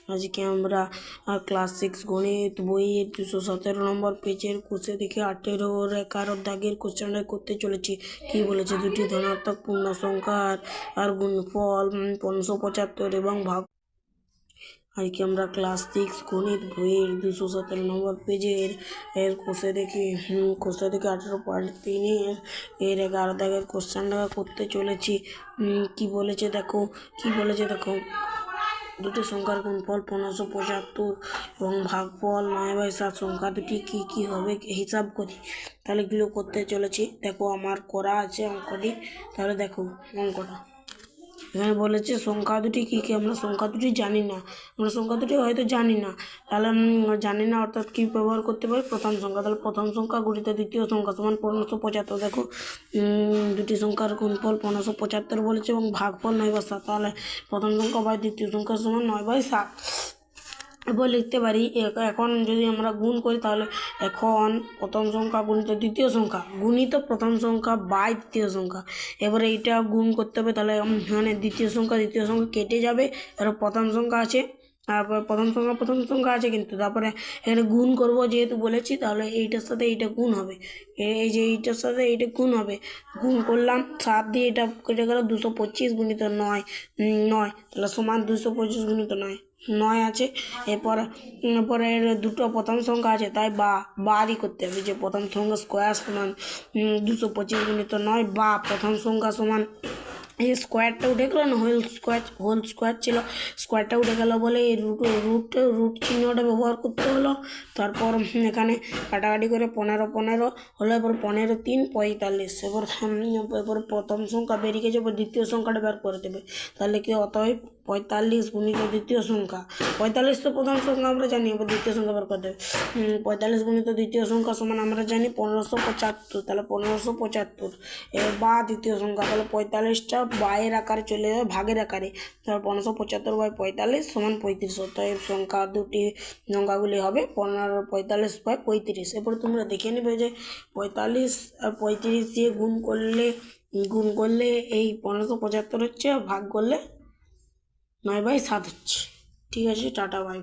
আজকে আমরা ক্লাস 6 গণিত বইয়ের 217 নম্বর পেজের কোষে দেখে 18 ও 11 দাগের কোশ্চেনটা করতে চলেছি। কি বলেছে? দুটি ধনাত্মক পূর্ণ সংখ্যা আর গুণফল 575 এবং ভাগ। আজকে আমরা ক্লাস 6 গণিত বইয়ের 217 নম্বর পেজের কোষে দেখে 18.3 এর 11 দাগের কোশ্চেনটা করতে চলেছি। কি বলেছে দেখো। দুটি সংখ্যার গুণফল 1575 এবং ভাগফল 9/7 সংখ্যা দুটি কি হবে হিসাব করি। তাহলে এগুলো করতে চলেছি। দেখো আমার করা আছে অঙ্কটি। তাহলে দেখো অঙ্কটা এখানে বলেছে সংখ্যা দুটি কি আমরা সংখ্যা দুটি জানি না। আমরা সংখ্যা দুটি হয়তো জানি না, তাহলে জানি না অর্থাৎ কি ব্যবহার করতে পারি? প্রথম সংখ্যা। তাহলে প্রথম সংখ্যা গুণিত দ্বিতীয় সংখ্যা সমান 1575। দেখো দুটি সংখ্যার গুণফল 1575 বলেছে এবং ভাগফল 9/7। তাহলে প্রথম সংখ্যা বাই দ্বিতীয় সংখ্যা সমান 9/7 এবার লিখতে পারি। এখন যদি আমরা গুণ করি তাহলে এখন প্রথম সংখ্যা গুণিত দ্বিতীয় সংখ্যা গুণিত প্রথম সংখ্যা বাই দ্বিতীয় সংখ্যা। এবারে এইটা গুণ করতে হবে। তাহলে এখানে দ্বিতীয় সংখ্যা কেটে যাবে। এবার প্রথম সংখ্যা আছে, তারপর প্রথম সংখ্যা আছে, কিন্তু তারপরে এখানে গুণ করব যেহেতু বলেছি, তাহলে এইটার সাথে এইটা গুণ হবে। এই যে এইটার সাথে এইটা গুণ হবে, গুণ করলাম 7 দিয়ে এটা কেটে গেল। 225 গুণিত 9 তাহলে সমান 225 গুণিত 9 আছে। এরপরে দুটো প্রথম সংখ্যা আছে, তাই বারই করতে হবে যে প্রথম সংখ্যা স্কোয়ার সমান 225 গুণিত 9 বা প্রথম সংখ্যা সমান এই স্কোয়ারটা উঠে গেলো না, হোল স্কোয়ার ছিল, স্কোয়ারটা উঠে গেল বলে এই রুট চিহ্নটা ব্যবহার করতে হলো। তারপর এখানে কাটাকাটি করে 15 হলো। এবার 15 3 45। এবার প্রথম সংখ্যা বেরিয়ে গেছে, এবার দ্বিতীয় সংখ্যাটা বের করে দেবে। তাহলে কি অতএব 45 গুণিত দ্বিতীয় সংখ্যা। 45 তো প্রথম সংখ্যা আমরা জানি, এবার দ্বিতীয় সংখ্যা বের করে দেবে। 45 গুণিত দ্বিতীয় সংখ্যা সমান আমরা জানি 1575। তাহলে 1575 বা দ্বিতীয় সংখ্যা। তাহলে 45টা বাইয়ের আকারে চলে যাবে ভাগের আকারে। তাহলে 1575 বাই 45 সমান 35। অতএব সংখ্যাগুলি হবে 45 বাই 35। এরপর তোমরা দেখে নেবে যে 45 আর 35 দিয়ে গুণ করলে এই 1575 হচ্ছে, ভাগ করলে 9/7 হচ্ছে। ঠিক আছে, টাটা বাই।